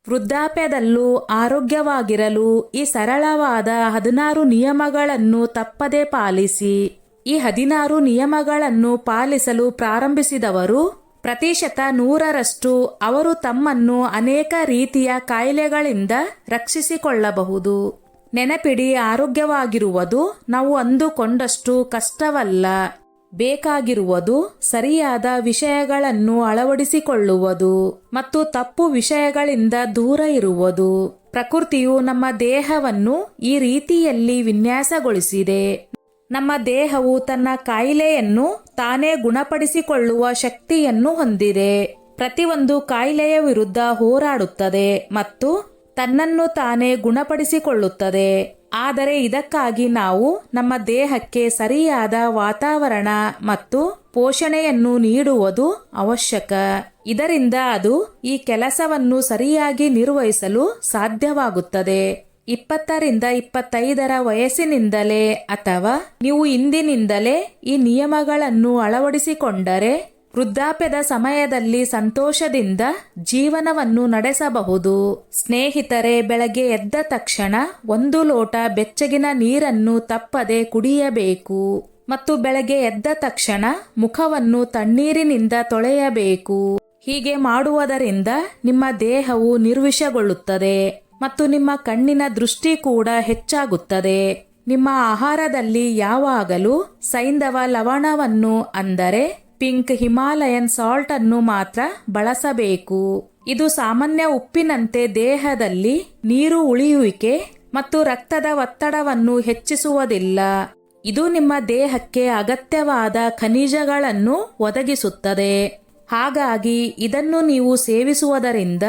ವೃದ್ಧಾಪ್ಯದಲ್ಲೂ ಆರೋಗ್ಯವಾಗಿರಲು ಈ ಸರಳವಾದ 16 ನಿಯಮಗಳನ್ನು ತಪ್ಪದೇ ಪಾಲಿಸಿ. ಈ 16 ನಿಯಮಗಳನ್ನು ಪಾಲಿಸಲು ಪ್ರಾರಂಭಿಸಿದವರು ಪ್ರತಿಶತ 100ರಷ್ಟು ಅವರು ತಮ್ಮನ್ನು ಅನೇಕ ರೀತಿಯ ಕಾಯಿಲೆಗಳಿಂದ ರಕ್ಷಿಸಿಕೊಳ್ಳಬಹುದು. ನೆನಪಿಡಿ, ಆರೋಗ್ಯವಾಗಿರುವುದು ನಾವು ಅಂದುಕೊಂಡಷ್ಟು ಕಷ್ಟವಲ್ಲ. ಬೇಕಾಗಿರುವುದು ಸರಿಯಾದ ವಿಷಯಗಳನ್ನು ಅಳವಡಿಸಿಕೊಳ್ಳುವುದು ಮತ್ತು ತಪ್ಪು ವಿಷಯಗಳಿಂದ ದೂರ ಇರುವುದು. ಪ್ರಕೃತಿಯು ನಮ್ಮ ದೇಹವನ್ನು ಈ ರೀತಿಯಲ್ಲಿ ವಿನ್ಯಾಸಗೊಳಿಸಿದೆ. ನಮ್ಮ ದೇಹವು ತನ್ನ ಕಾಯಿಲೆಯನ್ನು ತಾನೇ ಗುಣಪಡಿಸಿಕೊಳ್ಳುವ ಶಕ್ತಿಯನ್ನು ಹೊಂದಿದೆ. ಪ್ರತಿಯೊಂದು ಕಾಯಿಲೆಯ ವಿರುದ್ಧ ಹೋರಾಡುತ್ತದೆ ಮತ್ತು ತನ್ನನ್ನು ತಾನೇ ಗುಣಪಡಿಸಿಕೊಳ್ಳುತ್ತದೆ. ಆದರೆ ಇದಕ್ಕಾಗಿ ನಾವು ನಮ್ಮ ದೇಹಕ್ಕೆ ಸರಿಯಾದ ವಾತಾವರಣ ಮತ್ತು ಪೋಷಣೆಯನ್ನು ನೀಡುವುದು ಅವಶ್ಯಕ. ಇದರಿಂದ ಅದು ಈ ಕೆಲಸವನ್ನು ಸರಿಯಾಗಿ ನಿರ್ವಹಿಸಲು ಸಾಧ್ಯವಾಗುತ್ತದೆ. 20 ರಿಂದ 25ರ ವಯಸ್ಸಿನಿಂದಲೇ ಅಥವಾ ನೀವು ಇಂದಿನಿಂದಲೇ ಈ ನಿಯಮಗಳನ್ನು ಅಳವಡಿಸಿಕೊಂಡರೆ ವೃದ್ಧಾಪ್ಯದ ಸಮಯದಲ್ಲಿ ಸಂತೋಷದಿಂದ ಜೀವನವನ್ನು ನಡೆಸಬಹುದು. ಸ್ನೇಹಿತರೆ, ಬೆಳಗ್ಗೆ ಎದ್ದ ತಕ್ಷಣ 1 ಲೋಟ ಬೆಚ್ಚಗಿನ ನೀರನ್ನು ತಪ್ಪದೆ ಕುಡಿಯಬೇಕು ಮತ್ತು ಬೆಳಗ್ಗೆ ಎದ್ದ ತಕ್ಷಣ ಮುಖವನ್ನು ತಣ್ಣೀರಿನಿಂದ ತೊಳೆಯಬೇಕು. ಹೀಗೆ ಮಾಡುವುದರಿಂದ ನಿಮ್ಮ ದೇಹವು ನಿರ್ವಿಷಗೊಳ್ಳುತ್ತದೆ ಮತ್ತು ನಿಮ್ಮ ಕಣ್ಣಿನ ದೃಷ್ಟಿ ಕೂಡ ಹೆಚ್ಚಾಗುತ್ತದೆ. ನಿಮ್ಮ ಆಹಾರದಲ್ಲಿ ಯಾವಾಗಲೂ ಸೈಂಧವ ಲವಣವನ್ನು ಅಂದರೆ ಪಿಂಕ್ ಹಿಮಾಲಯನ್ ಸಾಲ್ಟ್ ಅನ್ನು ಮಾತ್ರ ಬಳಸಬೇಕು. ಇದು ಸಾಮಾನ್ಯ ಉಪ್ಪಿನಂತೆ ದೇಹದಲ್ಲಿ ನೀರು ಉಳಿಯುವಿಕೆ ಮತ್ತು ರಕ್ತದ ಒತ್ತಡವನ್ನು ಹೆಚ್ಚಿಸುವುದಿಲ್ಲ. ಇದು ನಿಮ್ಮ ದೇಹಕ್ಕೆ ಅಗತ್ಯವಾದ ಖನಿಜಗಳನ್ನು ಒದಗಿಸುತ್ತದೆ. ಹಾಗಾಗಿ ಇದನ್ನು ನೀವು ಸೇವಿಸುವುದರಿಂದ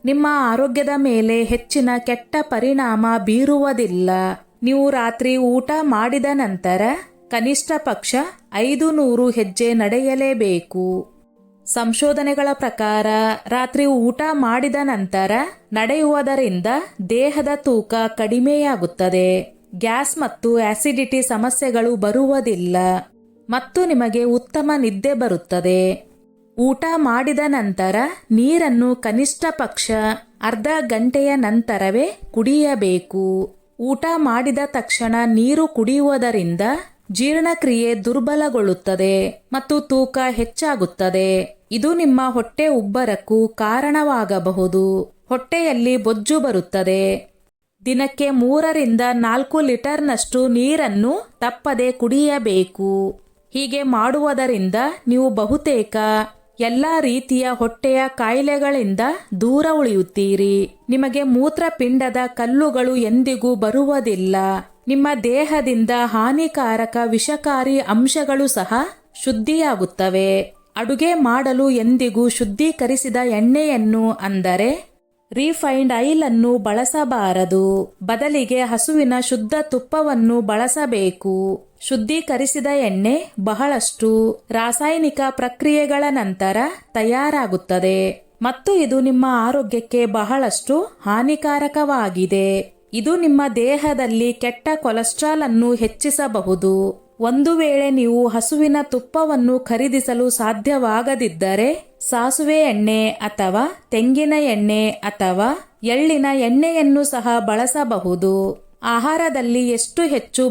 ನಿಮ್ಮ ಆರೋಗ್ಯದ ಮೇಲೆ ಹೆಚ್ಚಿನ ಕೆಟ್ಟ ಪರಿಣಾಮ ಬೀರುವುದಿಲ್ಲ. ನೀವು ರಾತ್ರಿ ಊಟ ಮಾಡಿದ ನಂತರ ಕನಿಷ್ಠ ಪಕ್ಷ 500 ಹೆಜ್ಜೆ ನಡೆಯಲೇಬೇಕು. ಸಂಶೋಧನೆಗಳ ಪ್ರಕಾರ ರಾತ್ರಿ ಊಟ ಮಾಡಿದ ನಂತರ ನಡೆಯುವುದರಿಂದ ದೇಹದ ತೂಕ ಕಡಿಮೆಯಾಗುತ್ತದೆ, ಗ್ಯಾಸ್ ಮತ್ತು ಆಸಿಡಿಟಿ ಸಮಸ್ಯೆಗಳು ಬರುವುದಿಲ್ಲ ಮತ್ತು ನಿಮಗೆ ಉತ್ತಮ ನಿದ್ದೆ ಬರುತ್ತದೆ. ಊಟ ಮಾಡಿದ ನಂತರ ನೀರನ್ನು ಕನಿಷ್ಠ ಪಕ್ಷ ಅರ್ಧ ಗಂಟೆಯ ನಂತರವೇ ಕುಡಿಯಬೇಕು. ಊಟ ಮಾಡಿದ ತಕ್ಷಣ ನೀರು ಕುಡಿಯುವುದರಿಂದ ಜೀರ್ಣಕ್ರಿಯೆ ದುರ್ಬಲಗೊಳ್ಳುತ್ತದೆ ಮತ್ತು ತೂಕ ಹೆಚ್ಚಾಗುತ್ತದೆ. ಇದು ನಿಮ್ಮ ಹೊಟ್ಟೆ ಉಬ್ಬರಕ್ಕೂ ಕಾರಣವಾಗಬಹುದು. ಹೊಟ್ಟೆಯಲ್ಲಿ ಬೊಜ್ಜು ಬರುತ್ತದೆ. ದಿನಕ್ಕೆ 3 ರಿಂದ 4 ಲೀಟರ್ನಷ್ಟು ನೀರನ್ನು ತಪ್ಪದೆ ಕುಡಿಯಬೇಕು. ಹೀಗೆ ಮಾಡುವುದರಿಂದ ನೀವು ಬಹುತೇಕ ಎಲ್ಲಾ ರೀತಿಯ ಹೊಟ್ಟೆಯ ಕಾಯಿಲೆಗಳಿಂದ ದೂರ ಉಳಿಯುತ್ತೀರಿ. ನಿಮಗೆ ಮೂತ್ರಪಿಂಡದ ಕಲ್ಲುಗಳು ಎಂದಿಗೂ ಬರುವುದಿಲ್ಲ. ನಿಮ್ಮ ದೇಹದಿಂದ ಹಾನಿಕಾರಕ ವಿಷಕಾರಿ ಅಂಶಗಳು ಸಹ ಶುದ್ಧಿಯಾಗುತ್ತವೆ. ಅಡುಗೆ ಮಾಡಲು ಎಂದಿಗೂ ಶುದ್ಧೀಕರಿಸಿದ ಎಣ್ಣೆಯನ್ನು ಅಂದರೆ ರಿಫೈನ್ಡ್ ಆಯಿಲ್ ಅನ್ನು ಬಳಸಬಾರದು. ಬದಲಿಗೆ ಹಸುವಿನ ಶುದ್ಧ ತುಪ್ಪವನ್ನು ಬಳಸಬೇಕು. ಶುದ್ಧೀಕರಿಸಿದ ಎಣ್ಣೆ ಬಹಳಷ್ಟು ರಾಸಾಯನಿಕ ಪ್ರಕ್ರಿಯೆಗಳ ನಂತರ ತಯಾರಾಗುತ್ತದೆ ಮತ್ತು ಇದು ನಿಮ್ಮ ಆರೋಗ್ಯಕ್ಕೆ ಬಹಳಷ್ಟು ಹಾನಿಕಾರಕವಾಗಿದೆ. ಇದು ನಿಮ್ಮ ದೇಹದಲ್ಲಿ ಕೆಟ್ಟ ಕೊಲೆಸ್ಟ್ರಾಲ್ ಅನ್ನು ಹೆಚ್ಚಿಸಬಹುದು. ಒಂದು ವೇಳೆ ನೀವು ಹಸುವಿನ ತುಪ್ಪವನ್ನು ಖರೀದಿಸಲು ಸಾಧ್ಯವಾಗದಿದ್ದರೆ ಸಾಸುವೆ ಎಣ್ಣೆ ಅಥವಾ ತೆಂಗಿನ ಎಣ್ಣೆ ಅಥವಾ ಎಳ್ಳಿನ ಎಣ್ಣೆಯನ್ನು ಸಹ ಬಳಸಬಹುದು. ಆಹಾರದಲ್ಲಿ ಎಷ್ಟು ಹೆಚ್ಚು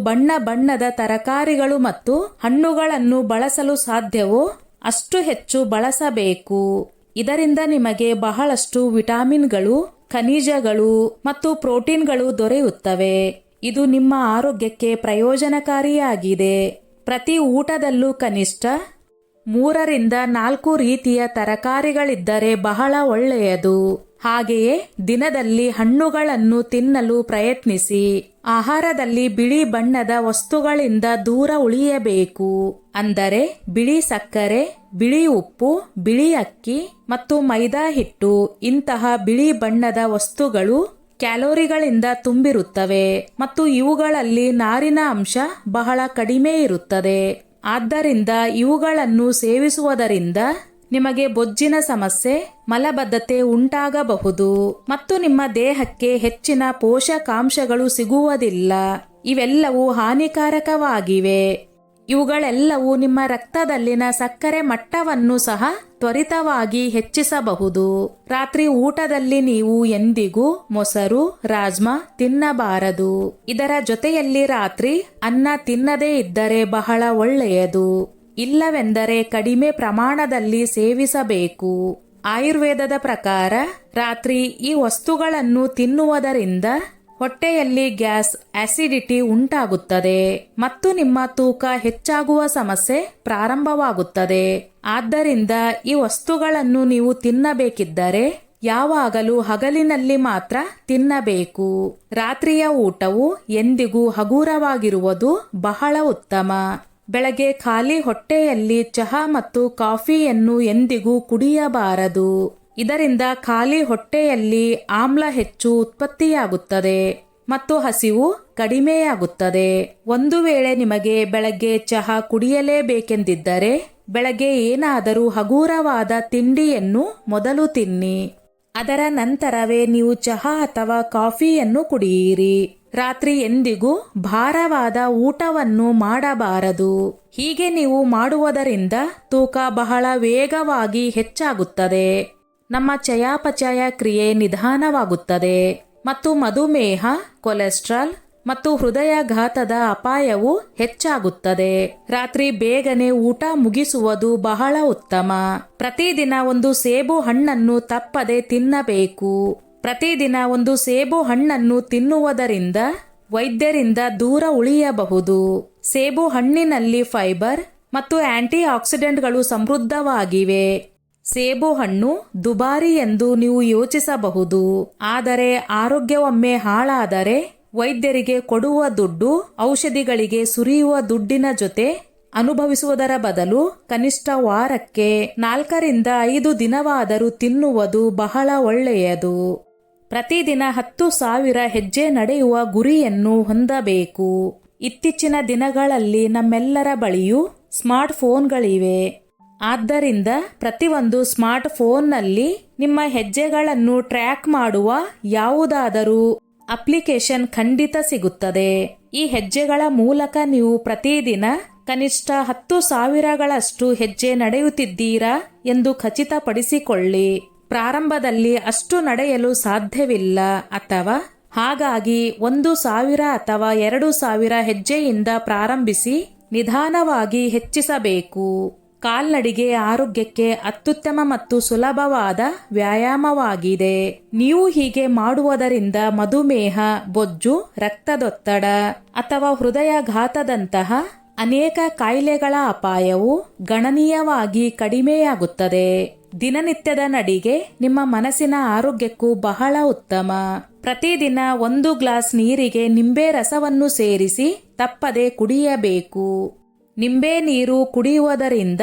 ಬಣ್ಣದ ತರಕಾರಿಗಳು ಮತ್ತು ಹಣ್ಣುಗಳನ್ನು ಬಳಸಲು ಸಾಧ್ಯವೋ ಅಷ್ಟು ಹೆಚ್ಚು ಬಳಸಬೇಕು. ಇದರಿಂದ ನಿಮಗೆ ಬಹಳಷ್ಟು ವಿಟಮಿನ್ಗಳು, ಖನಿಜಗಳು ಮತ್ತು ಪ್ರೋಟೀನ್ಗಳು ದೊರೆಯುತ್ತವೆ. ಇದು ನಿಮ್ಮ ಆರೋಗ್ಯಕ್ಕೆ ಪ್ರಯೋಜನಕಾರಿಯಾಗಿದೆ. ಪ್ರತಿ ಊಟದಲ್ಲೂ ಕನಿಷ್ಠ 3 ರಿಂದ 4 ರೀತಿಯ ತರಕಾರಿಗಳಿದ್ದರೆ ಬಹಳ ಒಳ್ಳೆಯದು. ಹಾಗೆಯೇ ದಿನದಲ್ಲಿ ಹಣ್ಣುಗಳನ್ನು ತಿನ್ನಲು ಪ್ರಯತ್ನಿಸಿ. ಆಹಾರದಲ್ಲಿ ಬಿಳಿ ಬಣ್ಣದ ವಸ್ತುಗಳಿಂದ ದೂರ ಉಳಿಯಬೇಕು. ಅಂದರೆ ಬಿಳಿ ಸಕ್ಕರೆ, ಬಿಳಿ ಉಪ್ಪು, ಬಿಳಿ ಅಕ್ಕಿ ಮತ್ತು ಮೈದಾ ಹಿಟ್ಟು. ಇಂತಹ ಬಿಳಿ ಬಣ್ಣದ ವಸ್ತುಗಳು ಕ್ಯಾಲೋರಿಗಳಿಂದ ತುಂಬಿರುತ್ತವೆ ಮತ್ತು ಇವುಗಳಲ್ಲಿ ನಾರಿನ ಅಂಶ ಬಹಳ ಕಡಿಮೆ ಇರುತ್ತದೆ. ಆದ್ದರಿಂದ ಇವುಗಳನ್ನು ಸೇವಿಸುವುದರಿಂದ ನಿಮಗೆ ಬೊಜ್ಜಿನ ಸಮಸ್ಯೆ, ಮಲಬದ್ಧತೆ ಉಂಟಾಗಬಹುದು ಮತ್ತು ನಿಮ್ಮ ದೇಹಕ್ಕೆ ಹೆಚ್ಚಿನ ಪೋಷಕಾಂಶಗಳು ಸಿಗುವುದಿಲ್ಲ. ಇವೆಲ್ಲವೂ ಹಾನಿಕಾರಕವಾಗಿವೆ. ಇವುಗಳೆಲ್ಲವೂ ನಿಮ್ಮ ರಕ್ತದಲ್ಲಿನ ಸಕ್ಕರೆ ಮಟ್ಟವನ್ನು ಸಹ ತ್ವರಿತವಾಗಿ ಹೆಚ್ಚಿಸಬಹುದು. ರಾತ್ರಿ ಊಟದಲ್ಲಿ ನೀವು ಎಂದಿಗೂ ಮೊಸರು, ರಾಜ್ಮಾ ತಿನ್ನಬಾರದು. ಇದರ ಜೊತೆಯಲ್ಲಿ ರಾತ್ರಿ ಅನ್ನ ತಿನ್ನದೇ ಇದ್ದರೆ ಬಹಳ ಒಳ್ಳೆಯದು. ಇಲ್ಲವೆಂದರೆ ಕಡಿಮೆ ಪ್ರಮಾಣದಲ್ಲಿ ಸೇವಿಸಬೇಕು. ಆಯುರ್ವೇದದ ಪ್ರಕಾರ ರಾತ್ರಿ ಈ ವಸ್ತುಗಳನ್ನು ತಿನ್ನುವುದರಿಂದ ಹೊಟ್ಟೆಯಲ್ಲಿ ಗ್ಯಾಸ್, ಆಸಿಡಿಟಿ ಉಂಟಾಗುತ್ತದೆ ಮತ್ತು ನಿಮ್ಮ ತೂಕ ಹೆಚ್ಚಾಗುವ ಸಮಸ್ಯೆ ಪ್ರಾರಂಭವಾಗುತ್ತದೆ. ಆದ್ದರಿಂದ ಈ ವಸ್ತುಗಳನ್ನು ನೀವು ತಿನ್ನಬೇಕಿದ್ದರೆ ಯಾವಾಗಲೂ ಹಗಲಿನಲ್ಲಿ ಮಾತ್ರ ತಿನ್ನಬೇಕು. ರಾತ್ರಿಯ ಊಟವು ಎಂದಿಗೂ ಹಗುರವಾಗಿರುವುದು ಬಹಳ ಉತ್ತಮ. ಬೆಳಗ್ಗೆ ಖಾಲಿ ಹೊಟ್ಟೆಯಲ್ಲಿ ಚಹಾ ಮತ್ತು ಕಾಫಿಯನ್ನು ಎಂದಿಗೂ ಕುಡಿಯಬಾರದು. ಇದರಿಂದ ಖಾಲಿ ಹೊಟ್ಟೆಯಲ್ಲಿ ಆಮ್ಲ ಹೆಚ್ಚು ಉತ್ಪತ್ತಿಯಾಗುತ್ತದೆ ಮತ್ತು ಹಸಿವು ಕಡಿಮೆಯಾಗುತ್ತದೆ. ಒಂದು ವೇಳೆ ನಿಮಗೆ ಬೆಳಗ್ಗೆ ಚಹಾ ಕುಡಿಯಲೇಬೇಕೆಂದಿದ್ದರೆ ಬೆಳಗ್ಗೆ ಏನಾದರೂ ಹಗುರವಾದ ತಿಂಡಿಯನ್ನು ಮೊದಲು ತಿನ್ನಿ. ಅದರ ನಂತರವೇ ನೀವು ಚಹಾ ಅಥವಾ ಕಾಫಿಯನ್ನು ಕುಡಿಯಿರಿ. ರಾತ್ರಿ ಎಂದಿಗೂ ಭಾರವಾದ ಊಟವನ್ನು ಮಾಡಬಾರದು. ಹೀಗೆ ನೀವು ಮಾಡುವುದರಿಂದ ತೂಕ ಬಹಳ ವೇಗವಾಗಿ ಹೆಚ್ಚಾಗುತ್ತದೆ. ನಮ್ಮ ಚಯಾಪಚಯ ಕ್ರಿಯೆ ನಿಧಾನವಾಗುತ್ತದೆ ಮತ್ತು ಮಧುಮೇಹ, ಕೊಲೆಸ್ಟ್ರಾಲ್ ಮತ್ತು ಹೃದಯಾಘಾತದ ಅಪಾಯವು ಹೆಚ್ಚಾಗುತ್ತದೆ. ರಾತ್ರಿ ಬೇಗನೆ ಊಟ ಮುಗಿಸುವುದು ಬಹಳ ಉತ್ತಮ. ಪ್ರತಿದಿನ ಒಂದು ಸೇಬು ಹಣ್ಣನ್ನು ತಪ್ಪದೆ ತಿನ್ನಬೇಕು. ಪ್ರತಿದಿನ ಒಂದು ಸೇಬು ಹಣ್ಣನ್ನು ತಿನ್ನುವುದರಿಂದ ವೈದ್ಯರಿಂದ ದೂರ ಉಳಿಯಬಹುದು. ಸೇಬು ಹಣ್ಣಿನಲ್ಲಿ ಫೈಬರ್ ಮತ್ತು ಆಂಟಿ ಆಕ್ಸಿಡೆಂಟ್ಗಳು ಸಮೃದ್ಧವಾಗಿವೆ. ಸೇಬು ಹಣ್ಣು ದುಬಾರಿ ಎಂದು ನೀವು ಯೋಚಿಸಬಹುದು, ಆದರೆ ಆರೋಗ್ಯವೊಮ್ಮೆ ಹಾಳಾದರೆ ವೈದ್ಯರಿಗೆ ಕೊಡುವ ದುಡ್ಡು ಔಷಧಿಗಳಿಗೆ ಸುರಿಯುವ ದುಡ್ಡಿನ ಜೊತೆ ಅನುಭವಿಸುವುದರ ಬದಲು ಕನಿಷ್ಠ ವಾರಕ್ಕೆ 4 ರಿಂದ 5 ದಿನವಾದರೂ ತಿನ್ನುವುದು ಬಹಳ ಒಳ್ಳೆಯದು. ಪ್ರತಿದಿನ 10,000 ಹೆಜ್ಜೆ ನಡೆಯುವ ಗುರಿಯನ್ನು ಹೊಂದಬೇಕು. ಇತ್ತೀಚಿನ ದಿನಗಳಲ್ಲಿ ನಮ್ಮೆಲ್ಲರ ಬಳಿಯೂ ಸ್ಮಾರ್ಟ್ ಫೋನ್ಗಳಿವೆ. ಆದ್ದರಿಂದ ಪ್ರತಿಯೊಂದು ಸ್ಮಾರ್ಟ್ ಫೋನ್ನಲ್ಲಿ ನಿಮ್ಮ ಹೆಜ್ಜೆಗಳನ್ನು ಟ್ರ್ಯಾಕ್ ಮಾಡುವ ಯಾವುದಾದರೂ ಅಪ್ಲಿಕೇಶನ್ ಖಂಡಿತ ಸಿಗುತ್ತದೆ. ಈ ಹೆಜ್ಜೆಗಳ ಮೂಲಕ ನೀವು ಪ್ರತಿದಿನ ಕನಿಷ್ಠ 10,000ಗಳಷ್ಟು ಹೆಜ್ಜೆ ನಡೆಯುತ್ತಿದ್ದೀರಾ ಎಂದು ಖಚಿತಪಡಿಸಿಕೊಳ್ಳಿ. ಪ್ರಾರಂಭದಲ್ಲಿ ಅಷ್ಟು ನಡೆಯಲು ಸಾಧ್ಯವಿಲ್ಲ ಅಥವಾ ಹಾಗಾಗಿ 1,000 ಅಥವಾ 2,000 ಹೆಜ್ಜೆಯಿಂದ ಪ್ರಾರಂಭಿಸಿ ನಿಧಾನವಾಗಿ ಹೆಚ್ಚಿಸಬೇಕು. ಕಾಲ್ನಡಿಗೆ ಆರೋಗ್ಯಕ್ಕೆ ಅತ್ಯುತ್ತಮ ಮತ್ತು ಸುಲಭವಾದ ವ್ಯಾಯಾಮವಾಗಿದೆ. ನೀವು ಹೀಗೆ ಮಾಡುವುದರಿಂದ ಮಧುಮೇಹ, ಬೊಜ್ಜು, ರಕ್ತದೊತ್ತಡ ಅಥವಾ ಹೃದಯಾಘಾತದಂತಹ ಅನೇಕ ಕಾಯಿಲೆಗಳ ಅಪಾಯವು ಗಣನೀಯವಾಗಿ ಕಡಿಮೆಯಾಗುತ್ತದೆ. ದಿನನಿತ್ಯದ ನಡಿಗೆ ನಿಮ್ಮ ಮನಸ್ಸಿನ ಆರೋಗ್ಯಕ್ಕೂ ಬಹಳ ಉತ್ತಮ. ಪ್ರತಿದಿನ 1 ಗ್ಲಾಸ್ ನೀರಿಗೆ ನಿಂಬೆ ರಸವನ್ನು ಸೇರಿಸಿ ತಪ್ಪದೆ ಕುಡಿಯಬೇಕು. ನಿಂಬೆ ನೀರು ಕುಡಿಯುವುದರಿಂದ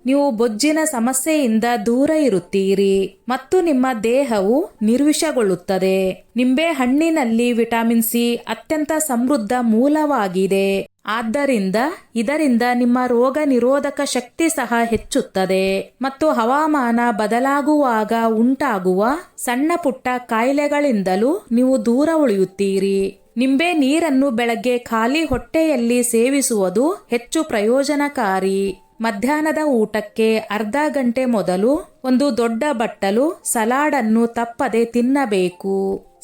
ನೀವು ಬೊಜ್ಜಿನ ಸಮಸ್ಯೆಯಿಂದ ದೂರ ಇರುತ್ತೀರಿ ಮತ್ತು ನಿಮ್ಮ ದೇಹವು ನಿರ್ವಿಷಗೊಳ್ಳುತ್ತದೆ. ನಿಂಬೆ ಹಣ್ಣಿನಲ್ಲಿ ವಿಟಮಿನ್ ಸಿ ಅತ್ಯಂತ ಸಮೃದ್ಧ ಮೂಲವಾಗಿದೆ. ಆದ್ದರಿಂದ ಇದರಿಂದ ನಿಮ್ಮ ರೋಗ ನಿರೋಧಕ ಶಕ್ತಿ ಸಹ ಹೆಚ್ಚುತ್ತದೆ ಮತ್ತು ಹವಾಮಾನ ಬದಲಾಗುವಾಗ ಉಂಟಾಗುವ ಸಣ್ಣ ಪುಟ್ಟ ಕಾಯಿಲೆಗಳಿಂದಲೂ ನೀವು ದೂರ ಉಳಿಯುತ್ತೀರಿ. ನಿಂಬೆ ನೀರನ್ನು ಬೆಳಗ್ಗೆ ಖಾಲಿ ಹೊಟ್ಟೆಯಲ್ಲಿ ಸೇವಿಸುವುದು ಹೆಚ್ಚು ಪ್ರಯೋಜನಕಾರಿ. ಮಧ್ಯಾಹ್ನದ ಊಟಕ್ಕೆ ಅರ್ಧ ಗಂಟೆ ಮೊದಲು ಒಂದು ದೊಡ್ಡ ಬಟ್ಟಲು ಸಲಾಡ್ ಅನ್ನು ತಪ್ಪದೆ ತಿನ್ನಬೇಕು.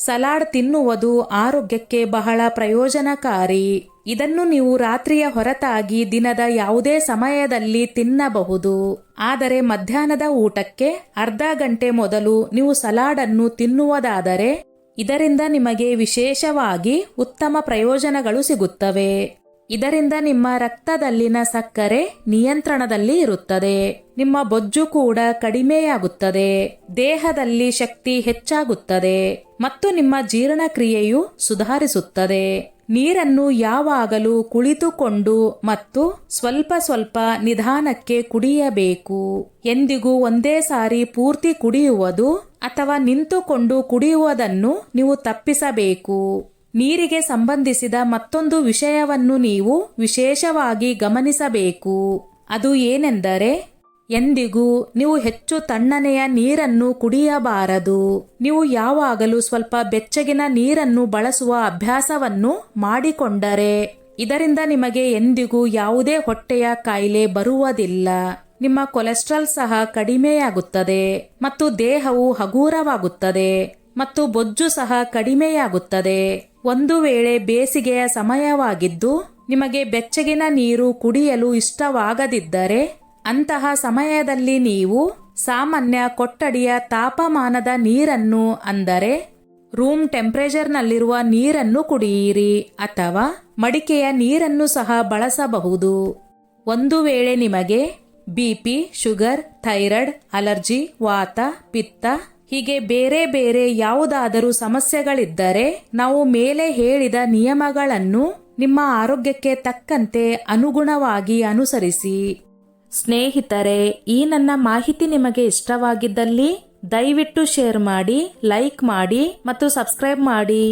ಸಲಾಡ್ ತಿನ್ನುವುದು ಆರೋಗ್ಯಕ್ಕೆ ಬಹಳ ಪ್ರಯೋಜನಕಾರಿ. ಇದನ್ನು ನೀವು ರಾತ್ರಿಯ ಹೊರತಾಗಿ ದಿನದ ಯಾವುದೇ ಸಮಯದಲ್ಲಿ ತಿನ್ನಬಹುದು. ಆದರೆ ಮಧ್ಯಾಹ್ನದ ಊಟಕ್ಕೆ ಅರ್ಧ ಗಂಟೆ ಮೊದಲು ನೀವು ಸಲಾಡ್ ಅನ್ನು ತಿನ್ನುವುದಾದರೆ ಇದರಿಂದ ನಿಮಗೆ ವಿಶೇಷವಾಗಿ ಉತ್ತಮ ಪ್ರಯೋಜನಗಳು ಸಿಗುತ್ತವೆ. ಇದರಿಂದ ನಿಮ್ಮ ರಕ್ತದಲ್ಲಿನ ಸಕ್ಕರೆ ನಿಯಂತ್ರಣದಲ್ಲಿ ಇರುತ್ತದೆ. ನಿಮ್ಮ ಬೊಜ್ಜು ಕೂಡ ಕಡಿಮೆಯಾಗುತ್ತದೆ. ದೇಹದಲ್ಲಿ ಶಕ್ತಿ ಹೆಚ್ಚಾಗುತ್ತದೆ ಮತ್ತು ನಿಮ್ಮ ಜೀರ್ಣಕ್ರಿಯೆಯು ಸುಧಾರಿಸುತ್ತದೆ. ನೀರನ್ನು ಯಾವಾಗಲೂ ಕುಳಿತುಕೊಂಡು ಮತ್ತು ಸ್ವಲ್ಪ ಸ್ವಲ್ಪ ನಿಧಾನಕ್ಕೆ ಕುಡಿಯಬೇಕು. ಎಂದಿಗೂ ಒಂದೇ ಸಾರಿ ಪೂರ್ತಿ ಕುಡಿಯುವುದು ಅಥವಾ ನಿಂತುಕೊಂಡು ಕುಡಿಯುವುದನ್ನು ನೀವು ತಪ್ಪಿಸಬೇಕು. ನೀರಿಗೆ ಸಂಬಂಧಿಸಿದ ಮತ್ತೊಂದು ವಿಷಯವನ್ನು ನೀವು ವಿಶೇಷವಾಗಿ ಗಮನಿಸಬೇಕು. ಅದು ಏನೆಂದರೆ ಎಂದಿಗೂ ನೀವು ಹೆಚ್ಚು ತಣ್ಣನೆಯ ನೀರನ್ನು ಕುಡಿಯಬಾರದು. ನೀವು ಯಾವಾಗಲೂ ಸ್ವಲ್ಪ ಬೆಚ್ಚಗಿನ ನೀರನ್ನು ಬಳಸುವ ಅಭ್ಯಾಸವನ್ನು ಮಾಡಿಕೊಂಡರೆ ಇದರಿಂದ ನಿಮಗೆ ಎಂದಿಗೂ ಯಾವುದೇ ಹೊಟ್ಟೆಯ ಕಾಯಿಲೆ ಬರುವುದಿಲ್ಲ. ನಿಮ್ಮ ಕೊಲೆಸ್ಟ್ರಾಲ್ ಸಹ ಕಡಿಮೆಯಾಗುತ್ತದೆ ಮತ್ತು ದೇಹವು ಹಗೂರವಾಗುತ್ತದೆ ಮತ್ತು ಬೊಜ್ಜು ಸಹ ಕಡಿಮೆಯಾಗುತ್ತದೆ. ಒಂದು ವೇಳೆ ಬೇಸಿಗೆಯ ಸಮಯವಾಗಿದ್ದು ನಿಮಗೆ ಬೆಚ್ಚಗಿನ ನೀರು ಕುಡಿಯಲು ಇಷ್ಟವಾಗದಿದ್ದರೆ ಅಂತಹ ಸಮಯದಲ್ಲಿ ನೀವು ಸಾಮಾನ್ಯ ಕೊಠಡಿಯ ತಾಪಮಾನದ ನೀರನ್ನು ಅಂದರೆ ರೂಮ್ ಟೆಂಪರೇಚರ್ನಲ್ಲಿರುವ ನೀರನ್ನು ಕುಡಿಯಿರಿ ಅಥವಾ ಮಡಿಕೆಯ ನೀರನ್ನು ಸಹ ಬಳಸಬಹುದು. ಒಂದು ವೇಳೆ ನಿಮಗೆ ಬಿಪಿ, ಶುಗರ್, ಥೈರಾಯ್ಡ್, ಅಲರ್ಜಿ, ವಾತ, ಪಿತ್ತ ಹೀಗೆ ಬೇರೆ ಬೇರೆ ಯಾವುದಾದರೂ ಸಮಸ್ಯೆಗಳಿದ್ದರೆ ನಾವು ಮೇಲೆ ಹೇಳಿದ ನಿಯಮಗಳನ್ನು ನಿಮ್ಮ ಆರೋಗ್ಯಕ್ಕೆ ತಕ್ಕಂತೆ ಅನುಗುಣವಾಗಿ ಅನುಸರಿಸಿ. ಸ್ನೇಹಿತರೆ, ಈ ನನ್ನ ಮಾಹಿತಿ ನಿಮಗೆ ಇಷ್ಟವಾಗಿದ್ದಲ್ಲಿ ದಯವಿಟ್ಟು ಶೇರ್ ಮಾಡಿ, ಲೈಕ್ ಮಾಡಿ ಮತ್ತು ಸಬ್ಸ್ಕ್ರೈಬ್ ಮಾಡಿ.